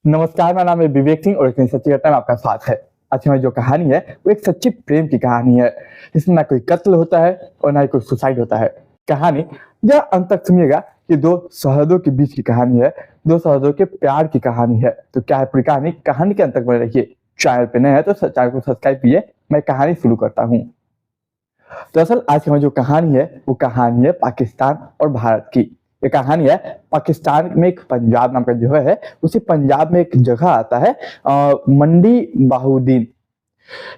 नमस्कार, मेरा नाम है विवेक सिंह और एक नई सच्ची घटना में आपका स्वागत है। आज की हमारी जो कहानी है वो एक सच्ची प्रेम की कहानी है, जिसमें ना कोई कत्ल होता है और ना ही कोई सुसाइड होता है। कहानी जरा अंत तक सुनिएगा कि दो सहदों के बीच की कहानी है, दो सहदों के प्यार की कहानी है। तो क्या है पूरी कहानी के अंत तक बने रहिए। चैनल पे नए हैं तो चैनल को सब्सक्राइब कीजिए। मैं कहानी शुरू करता हूँ। दरअसल आज की हमारी जो कहानी है वो कहानी है पाकिस्तान और भारत की। ये कहानी है पाकिस्तान में एक पंजाब नाम का जगह है, उसी पंजाब में एक जगह आता है मंडी बाहुद्दीन।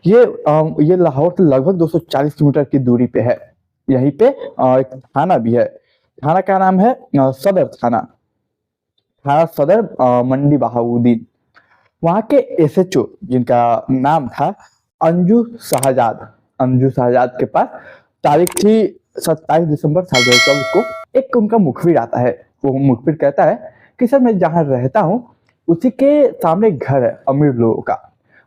ये लाहौर से लगभग 240 किलोमीटर की दूरी पे है। यहीं पे एक थाना भी है। थाना का नाम है सदर थाना। थाना सदर मंडी बहाउद्दीन। वहाँ के एसएचओ जिनका नाम था अंजू शहजाद। अंजू शहजाद के पास तारीख थी 27 दिसंबर साल 2024 को एक उनका मुखबिर आता है। वो मुखबिर कहता है कि सर मैं जहाँ रहता हूँ उसी के सामने एक घर है अमीर लोगों का।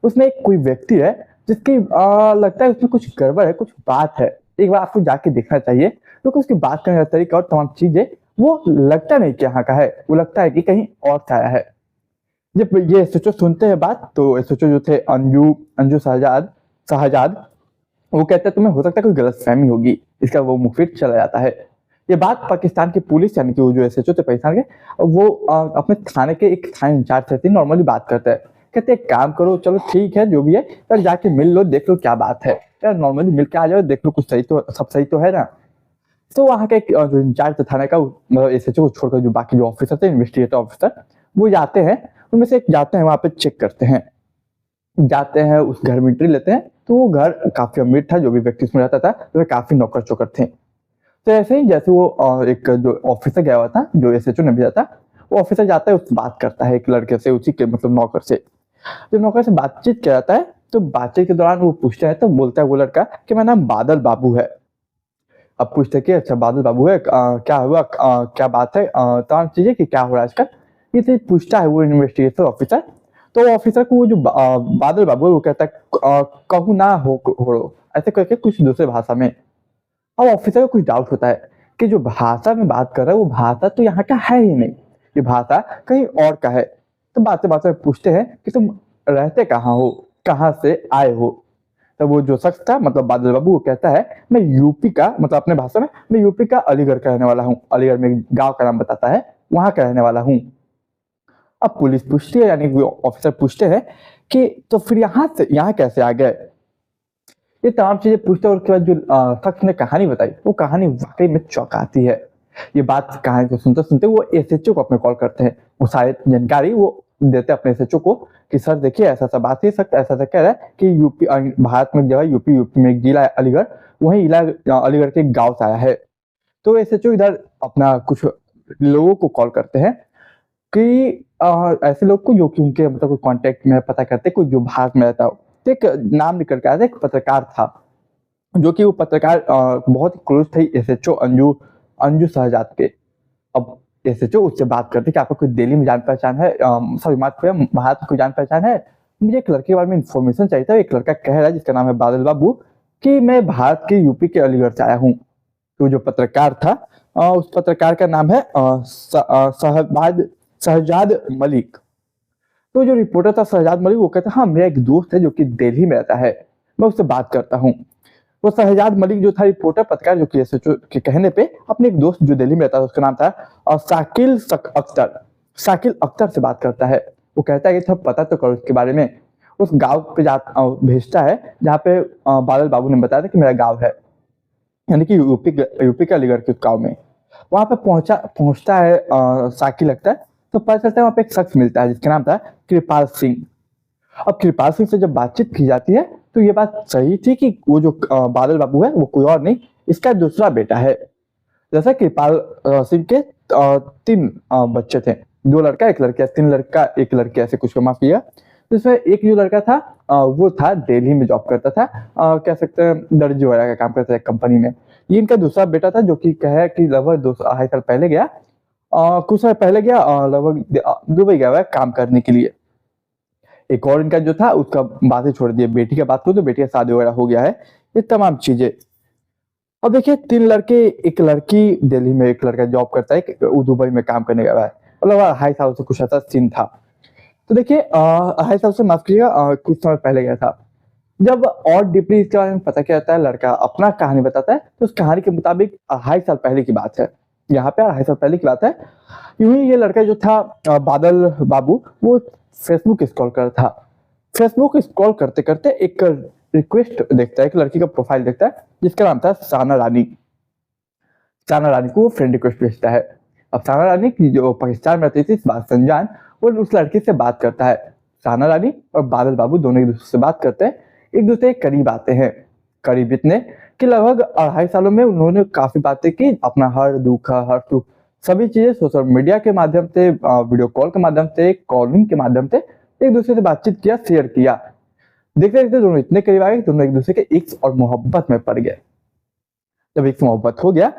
उसमें एक कोई व्यक्ति है जिसकी लगता है उसमें कुछ गड़बड़ है, कुछ बात है। एक बार आपको जाके देखना चाहिए क्योंकि उसकी बात करने का तरीका और तमाम चीजें वो लगता नहीं कि यहाँ का है, वो लगता है कि कहीं और से आया है। जब ये एसएचओ सुनते हैं बात तो एसएचओ जो थे अंजू अंजू शहजाद शहजाद वो कहते हैं तुम्हें हो सकता है कोई गलतफहमी होगी। इसका वो मुखबिर चला जाता है। ये बात पाकिस्तान की पुलिस यानी कि वो जो एसएचओ थे पहचान गए। वो अपने थाने के एक थाना इंचार्ज से नॉर्मली बात करते हैं। कहते हैं काम करो, चलो ठीक है जो भी है यार, जाके मिल लो, देख लो क्या बात है यार, नॉर्मली मिल के आ जाओ, देख लो कुछ सही तो सब सही तो है ना। तो वहाँ का एक जो इंचार्ज था थाने का, मतलब एसएचओ को छोड़कर जो बाकी जो ऑफिसर थे, इन्वेस्टिगेटर ऑफिसर, वो जाते हैं। उनमें से एक जाते हैं वहाँ पे चेक करते हैं, जाते हैं उस घर में एंट्री लेते हैं। तो वो घर काफी अमीर था, जो भी व्यक्ति उसमें रहता था तो वे काफी नौकर चौकर थे। तो ऐसे ही जैसे वो एक जो ऑफिसर गया हुआ था, जो एसएचओ ने भेजा था, वो ऑफिसर जाता है, उससे बात करता है एक लड़के से, उसी के मतलब नौकर से। जब नौकर से बातचीत किया जाता है तो बातचीत के दौरान वो पूछता है, तो बोलता है वो लड़का कि मेरा नाम बादल बाबू है। अब पूछते कि अच्छा बादल बाबू है, क्या हुआ, क्या बात है, तमाम चीजें कि क्या हो रहा है आजकल, ये चीज पूछता है वो इन्वेस्टिगेशन ऑफिसर। तो ऑफिसर को वो जो बादल बाबू है वो कहता है कहू ना हो ऐसे करके कुछ दूसरे भाषा में। अब ऑफिसर को कुछ डाउट होता है कि जो भाषा में बात कर रहा है वो भाषा तो यहाँ का है ही नहीं, ये भाषा कहीं और का है। तो बातें बातें पूछते हैं कि तुम रहते कहाँ हो, कहाँ से आए हो। तो वो जो शख्स था मतलब बादल बाबू वो कहता है मैं यूपी का, मतलब अपने भाषा में, मैं यूपी का अलीगढ़ का रहने वाला हूँ। अलीगढ़ में एक गाँव का नाम बताता है, वहां का रहने वाला हूँ। अब पुलिस पूछती है यानी ऑफिसर पूछते हैं कि तो फिर यहाँ कैसे आ गए। ये तमाम चीजें पूछते हैं और उसके बाद जो शख्स ने कहानी बताई वो कहानी वाकई में चौंकाती है। ये बात कहानी को सुनते सुनते वो एसएचओ को अपने कॉल करते हैं। वो सारी जानकारी वो देते हैं अपने एसएचओ को कि सर देखिए ऐसा ऐसा बात है, सर ऐसा ऐसा कह रहा है कि यूपी भारत में जगह यूपी में एक जिला है अलीगढ़, वही अलीगढ़ के गाँव से आया है। तो एसएचओ इधर अपना कुछ लोगों को कॉल करते हैं कि ऐसे लोग को जो कि उनके मतलब कोई कांटेक्ट में पता करते, कोई जो भारत में रहता हो। तो एक नाम निकल के आया था, एक पत्रकार था, जो कि वो पत्रकार बहुत क्लोज थे एसएचओ अंजू अंजू शहजाद के। अब एसएचओ उससे बात करते कि आपका कोई दिल्ली में जान पहचान है, सॉरी माफ करिए, भारत में कोई जान पहचान है, मुझे एक लड़के के बारे में इन्फॉर्मेशन चाहिए था। एक लड़का कह रहा है जिसका नाम है बादल बाबू कि मैं भारत के यूपी के अलीगढ़ से आया हूँ। तो जो पत्रकार था उस पत्रकार का नाम है शहजाद मलिक। तो जो रिपोर्टर था शहजाद मलिक वो कहता है हाँ मेरा एक दोस्त है जो कि दिल्ली में रहता है, मैं उससे बात करता हूँ। वो शहजाद मलिक जो था रिपोर्टर पत्रकार जो कि एसएचओ के कहने पे अपने एक दोस्त जो दिल्ली में रहता था उसका नाम था शाकिल अख्तर से बात करता है। वो कहता है कि थोड़ा पता तो करो उसके बारे में। उस गाँव पे भेजता है जहाँ पे बादल बाबू ने बताया था कि मेरा गाँव है, यानी कि यूपी के अलीगढ़ के गाँव में। वहां पे पहुंचता है शाकिल अख्तर। तो पता चलता है वहां पे एक शख्स मिलता है जिसका नाम था कृपाल सिंह। अब कृपाल सिंह से जब बातचीत की जाती है तो ये बात सही थी कि वो जो बादल बाबू है वो कोई और नहीं, इसका दूसरा बेटा है। जैसा कृपाल सिंह के 3 बच्चे थे, 2 लड़का 1 लड़की, 3 लड़का 1 लड़की, ऐसे कुछ माफ किया। तो इसमें एक जो लड़का था वो था दिल्ली में जॉब करता था, कह सकते हैं दर्जी वगैरह का काम करता था कंपनी में। ये इनका दूसरा बेटा था जो कि कहे कि लगभग 2-2.5 साल पहले गया, कुछ समय पहले गया, लगभग दुबई गया हुआ है काम करने के लिए। एक और इनका जो था उसका बात ही छोड़ दिया, बेटी का बात करूं तो बेटी का शादी वगैरह हो गया है, ये तमाम चीजें। अब देखिए 3 लड़के 1 लड़की दिल्ली में, 1 लड़का जॉब करता है, वो दुबई में काम करने गया हुआ है, मतलब 2.5 साल से कुछ ऐसा सीन था। तो देखिए 2.5 साल से माफ कीजिएगा कुछ समय पहले गया था। जब और डीपली इसके बारे में पता किया जाता है, लड़का अपना कहानी बताता है, तो उस कहानी के मुताबिक 2.5 साल पहले की बात है। यहाँ पे 2.5 साल पहले की बात है। यूँ ही ये लड़का जो था बादल बाबू, वो फेसबुक स्क्रॉल कर रहा था। फेसबुक स्क्रॉल करते-करते एक रिक्वेस्ट देखता है, एक लड़की का प्रोफाइल देखता है, जिसका नाम था साना रानी। साना रानी को वो फ्रेंड रिक्वेस्ट भेजता है। अब साना रानी की जो पाकिस्तान में रहती थी, इस बात संजान, वो उस लड़की से बात करता है। साना रानी और बादल बाबू दोनों एक दूसरे से बात करते हैं, एक दूसरे के करीब आते हैं। करीब इतने कि लगभग 2.5 सालों में उन्होंने काफी बातें की, अपना हर दुख हर सुख सभी चीजें सोशल मीडिया के माध्यम से, वीडियो कॉल के माध्यम से, कॉलिंग के माध्यम से एक दूसरे से बातचीत किया, शेयर किया। देखते देखते दोनों इतने करीब आ गए, दोनों एक दूसरे के इश्क और मोहब्बत में पड़ गए। जब इश्क मोहब्बत हो गया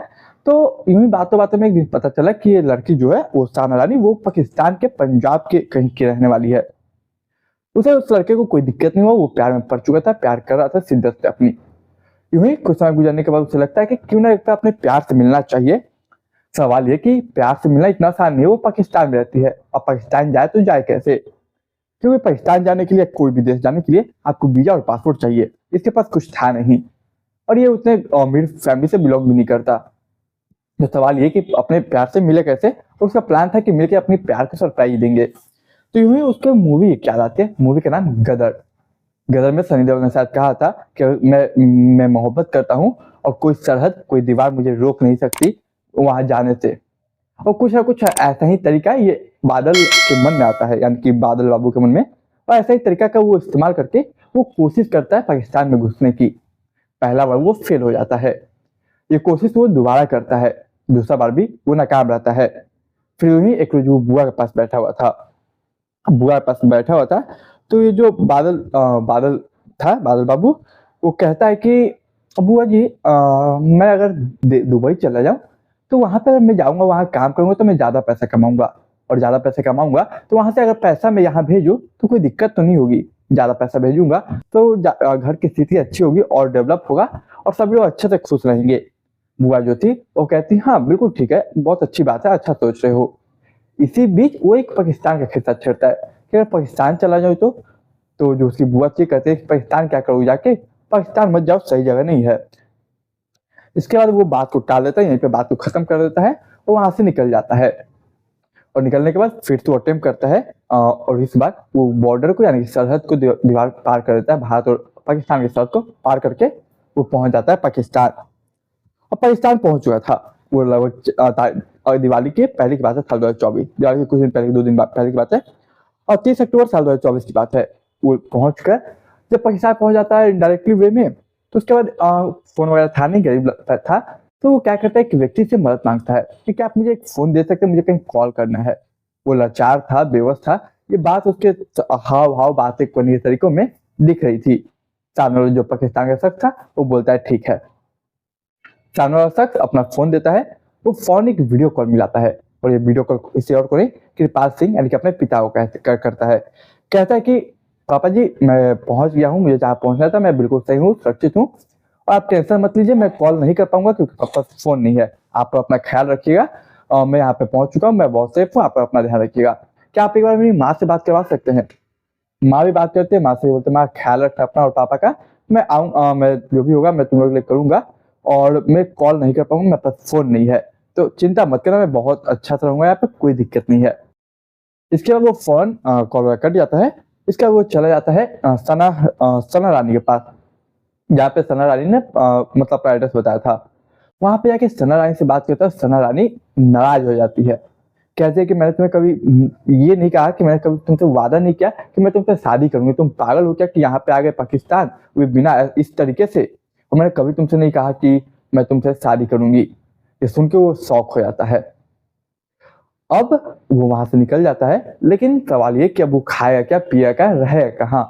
तो यूं ही बातों बातों में एक दिन पता चला कि ये लड़की जो है वो साना रानी, वो पाकिस्तान के पंजाब के कहीं की रहने वाली है। उसे उस लड़के को कोई दिक्कत नहीं हुआ, वो प्यार में पड़ चुका था, प्यार कर रहा था शिद्दत से अपनी। यूं ही कुछ समय गुजरने के बाद उसे लगता है कि क्यों ना एक बार अपने प्यार से मिलना चाहिए। सवाल ये कि प्यार से मिलना इतना आसान नहीं है, वो पाकिस्तान में रहती है, अब पाकिस्तान जाए तो जाए कैसे? क्योंकि पाकिस्तान जाने के लिए, कोई भी देश जाने के लिए आपको वीजा और पासपोर्ट चाहिए। इसके पास कुछ था नहीं, और ये उतने अमीर फैमिली से बिलोंग भी नहीं करता। तो सवाल ये कि अपने प्यार से मिले कैसे, और उसका प्लान था कि मिलके अपने प्यार को सरप्राइज देंगे। तो यूं ही उसके मूवी याद आती है, मूवी का नाम गदर। गदर में सनी देओल ने शायद कहा था कि मैं मोहब्बत करता हूँ और कोई सरहद, कोई दीवार मुझे रोक नहीं सकती वहां जाने से। और कुछ ना कुछ ऐसा ही तरीका ये बादल के मन में आता है, यानी कि बादल बाबू के मन में, और ऐसा ही तरीका का वो इस्तेमाल करके वो कोशिश करता है पाकिस्तान में घुसने की। पहला बार वो फेल हो जाता है, ये कोशिश वो दोबारा करता है, दूसरा बार भी वो नाकाम रहता है। फिर यूं ही एक रोज वो बुआ के पास बैठा हुआ था। बुआ के पास बैठा हुआ था तो ये जो बादल था, बादल बाबू, वो कहता है कि बुआ जी, मैं अगर दुबई चला जाऊं तो वहां पर मैं जाऊंगा, वहां काम करूंगा तो मैं ज्यादा पैसा कमाऊंगा, और ज्यादा पैसा कमाऊंगा तो वहां से अगर पैसा मैं यहाँ भेजूं तो कोई दिक्कत तो नहीं होगी। ज्यादा पैसा भेजूंगा तो घर की स्थिति अच्छी होगी और डेवलप होगा, और सब लोग अच्छे से खुश रहेंगे। बुआ जो थी वो कहती, हाँ बिल्कुल ठीक है, बहुत अच्छी बात है, अच्छा सोच रहे हो। इसी बीच वो एक पाकिस्तान का खिस्सा छेड़ता है कि अगर पाकिस्तान चला जाओ तो जो उसकी बुआ थी कहते हैं पाकिस्तान क्या करोगे जाके, पाकिस्तान मत जाओ, सही जगह नहीं है। इसके बाद वो बात को टाल देता है, यहीं पे बात को खत्म कर देता है, और वहां से निकल जाता है। और निकलने के बाद फिर तो अटेम्प्ट करता है, और इस बार वो बॉर्डर को, यानी सरहद को, दीवार पार कर देता है, भारत और पाकिस्तान की सरहद को पार करके वो पहुंच जाता है पाकिस्तान। और पाकिस्तान पहुंच चुका था वो लगभग दिवाली के पहले की बात है, साल 2024, दिवाली के कुछ दिन पहले, 2 दिन पहले की बात है, और 30 अक्टूबर साल 2024 की बात है। वो पहुंच कर जब पाकिस्तान पहुंच जाता है डायरेक्टली वे में, तो उसके बाद फोन वगैरह था नहीं, गरीब था, तो वो क्या करता है, एक व्यक्ति से मदद मांगता है कि क्या आप मुझे एक फोन दे सकते हैं, मुझे कहीं कॉल करना है। वो लाचार था, बेबस था, ये बात उसके हाव भाव, बातें करने के तरीकों में दिख रही थी। सामने वाला जो पाकिस्तान का शख्स था वो बोलता है ठीक है। सामने वाला शख्स अपना फोन देता है, वो फोन एक वीडियो कॉल मिलाता है, और ये वीडियो कॉल इसे और कोई कृपाल सिंह यानी कि अपने पिता को करता है। कहता है कि पापा जी, मैं पहुंच गया हूँ, मुझे जहाँ पहुंचना था, मैं बिल्कुल सही हूँ, सुरक्षित हूँ, और आप टेंशन मत लीजिए, मैं कॉल नहीं कर पाऊंगा क्योंकि पापा फोन नहीं है। आप अपना ख्याल रखिएगा, और मैं यहाँ पे पहुंच चुका हूँ, मैं बहुत सेफ हूँ, आप अपना ध्यान रखिएगा। क्या आप एक बार मेरी माँ से बात करवा सकते हैं? माँ भी बात करते हैं, माँ से बोलते माँ ख्याल रखना अपना और पापा का, मैं आऊँ, मैं जो भी होगा मैं तुम लोग के लिए करूंगा, और मैं कॉल नहीं कर पाऊंगा, मेरे पास फोन नहीं है, तो चिंता मत करना, मैं बहुत अच्छा से रहूंगा, यहाँ पे कोई दिक्कत नहीं है। इसके बाद वो फोन कॉल कट जाता है। इसके बाद वो चला जाता है सना रानी के पास, जहाँ पे सना रानी ने मतलब अपना एड्रेस बताया था। वहां पे जाके सना रानी से बात करता है, सना रानी नाराज हो जाती है, कहते हैं कि मैंने तुम्हें कभी ये नहीं कहा, कि मैंने कभी तुमसे वादा नहीं किया कि मैं तुमसे शादी करूंगी, तुम पागल हो क्या कि यहाँ पे आ गए पाकिस्तान वो बिना इस तरीके से, और मैंने कभी तुमसे नहीं कहा कि मैं तुमसे शादी करूंगी। ये सुन के वो शौक हो जाता है। अब वो वहां से निकल जाता है, लेकिन सवाल ये कि अब वो खाएगा क्या, पिएगा क्या, रहेगा कहाँ?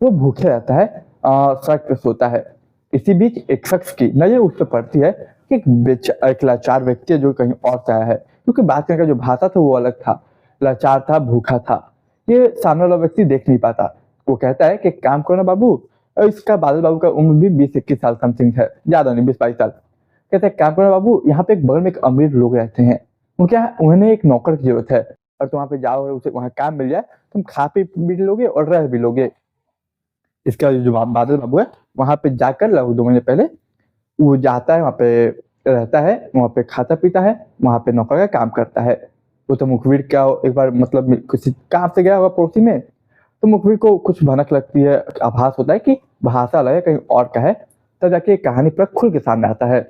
वो भूखे रहता है, सड़क पे सोता है। इसी बीच एक शख्स की नजर उस पर पड़ती है कि एक लाचार व्यक्ति है जो कहीं और से आया है, क्योंकि बात करने का जो भाषा था वो अलग था, लाचार था, भूखा था। ये सामने वाला व्यक्ति देख नहीं पाता। वो कहता है कि काम करो ना बाबू, और इसका बादल बाबू का उम्र भी 20-21 साल समथिंग है, ज्यादा नहीं, 20-22 साल। कहते हैं काम करो ना बाबू, यहाँ पे एक बगल में एक अमीर लोग रहते हैं, उनके यहाँ उन्हें एक नौकर की जरूरत है, और तुम वहाँ पे जाओ और उसे वहाँ काम मिल जाए, तुम खा पी भी लोगे और रह भी लोगे। इसका जो बादल बाबू है, वहाँ पे जाकर लगभग 2 महीने पहले वो जाता है, वहाँ पे रहता है, वहाँ पे खाता पीता है, वहाँ पे नौकर का काम करता है। वो तो मुखबिर क्या एक बार मतलब किसी काम से गया होगा पड़ोसी में, तो मुखबिर को कुछ भनक लगती है, आभास होता है कि भाषा अलग है, कहीं और का है। तब जाके कहानी पर खुल के सामने आता है।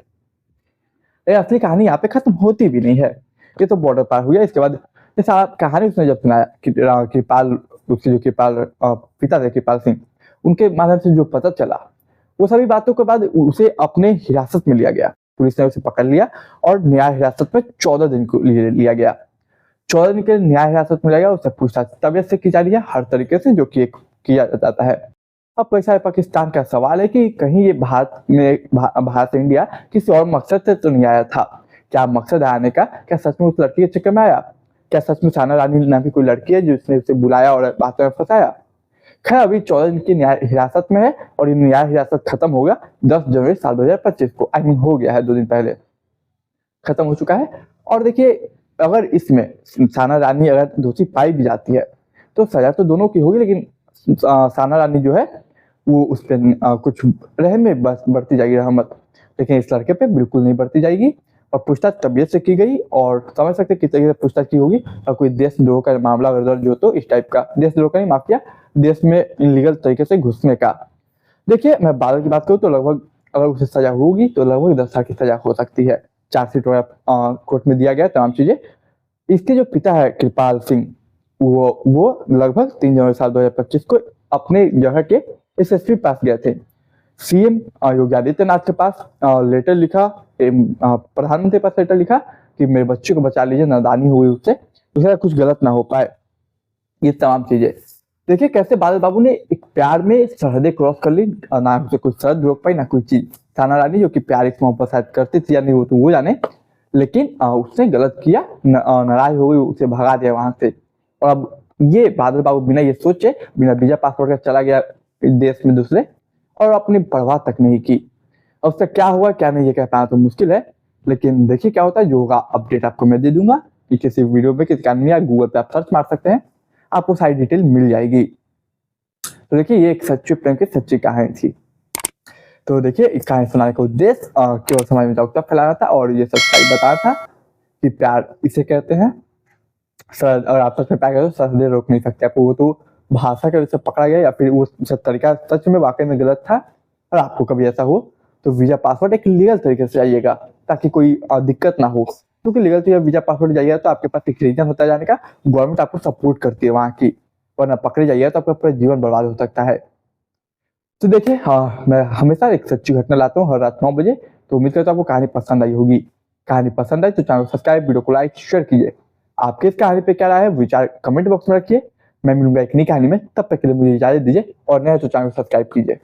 ये असली कहानी यहाँ पे खत्म होती भी नहीं है, ये तो बॉर्डर पार हुआ। इसके बाद ये सारा कहानी उसने जब सुनाया कृपाल, उसके जो पिता थे कृपाल सिंह, उनके माध्यम से जो पता चला, वो सभी बातों के बाद उसे अपने हिरासत में लिया गया। पुलिस ने उसे पकड़ लिया और न्याय हिरासत में 14 दिन को लिया गया। 14 दिन के न्याय हिरासत में लिया गया। उससे पूछताछ तबियत से की जा रही है, हर तरीके से जो कि किया जाता है। अब पैसा पाकिस्तान का सवाल है कि कहीं ये भारत से इंडिया किसी और मकसद से तो नहीं आया था। क्या मकसद आने का? क्या सच में उस लड़की के चक्कर में आया? क्या सच में साना रानी नाम की कोई लड़की है जिसने उसे बुलाया और बातों में फंसाया? खैर, अभी 14 दिन की न्याय हिरासत में है और ये न्याय हिरासत खत्म होगा 10 जनवरी साल 2025 को। आई मीन हो गया है, 2 दिन पहले खत्म हो चुका है। और देखिए, अगर इसमें साना रानी अगर दोषी पाई भी जाती है तो सजा तो दोनों की होगी, लेकिन साना रानी जो है वो उस पर कुछ रहम में बस बढ़ती जाएगी रहमत, लेकिन इस लड़के पे बिल्कुल नहीं बढ़ती जाएगी। और पूछताछ तबियत से की गई और समझ सकते किस तरीके से पूछताछ की होगी। और कोई देशद्रोह का मामला अगर दर्ज हो तो इस टाइप का, देशद्रोह का नहीं, माफ किया, देश में इनलीगल तरीके से घुसने का। देखिए, मैं बादल की बात करूँ तो लगभग अगर उसे सजा होगी तो लगभग 10 साल की सजा हो सकती है। चार्जशीट वगैरह कोर्ट में दिया गया तमाम चीजें। इसके जो पिता है कृपाल सिंह, वो लगभग 3 जनवरी साल 2025 को अपने जगह के एसएसपी पास गए थे। सीएम योगी आदित्यनाथ के पास लेटर लिखा, प्रधानमंत्री के पास लेटर लिखा कि मेरे बच्चे को बचा लीजिए, नादानी हुई उससे, उसे कुछ गलत ना हो पाए। ये तमाम चीजें देखिए कैसे बादल बाबू ने एक प्यार में सरहदें क्रॉस कर ली। ना उसे कोई सरहद रोक पाई ना कोई चीज। साना रानी जो कि प्यार इस मोहब्बत शायद करती थी या नहीं वो तो वो जाने, लेकिन उसने गलत किया, नाराज हो गई, उसे भगा दिया वहां से। और अब ये बादल बाबू बिना ये सोचे, बिना वीजा पासपोर्ट का चला गया देश में दूसरे, और अपनी परवाह तक नहीं की। अब उसका क्या हुआ क्या नहीं ये कह पाना तो मुश्किल है, लेकिन देखिए क्या होता है। जो होगा अपडेट आपको मैं दे दूंगा कि किसी वीडियो में, किसी कहानी में, या गूगल पे आप सर्च मार सकते हैं, आपको सारी डिटेल मिल जाएगी। तो देखिए, ये एक सच्चे प्रेम की सच्ची कहानी थी। तो देखिए, इस कहानी सुनाने का उद्देश्य केवल समाज में जागरूकता फैलाना था और ये सच्चाई बताना था कि प्यार इसे कहते हैं। सर, और आपस में प्यार करो, सरहदें रोक नहीं सकते आपको। वो तो भाषा के वजह से पकड़ा गया या फिर वो तरीका सच में वाकई में गलत था। और आपको कभी ऐसा हो तो वीजा पासपोर्ट एक लीगल तरीके से जाइएगा ताकि कोई दिक्कत ना हो। क्योंकि लीगल तरीके वीजा पासपोर्ट जाइएगा तो आपके पास एक रीजन होता है जाने का, गवर्नमेंट आपको सपोर्ट करती है वहाँ की। वरना पकड़े जाइएगा तो आपका पूरा जीवन बर्बाद हो सकता है। तो देखिए, हाँ, मैं हमेशा एक सच्ची घटना लाता हूँ हर रात 9 बजे। तो उम्मीद करता हूँ आपको कहानी पसंद आई होगी। कहानी पसंद आई तो चैनल को सब्सक्राइब, वीडियो को लाइक, शेयर कीजिए। आपके इस कहानी पे क्या राय है विचार कमेंट बॉक्स में रखिए। मैं मिलूंगा एक नई कहानी में, तब तक के लिए मुझे इजाजत दीजिए और नए तो चैनल को सब्सक्राइब कीजिए।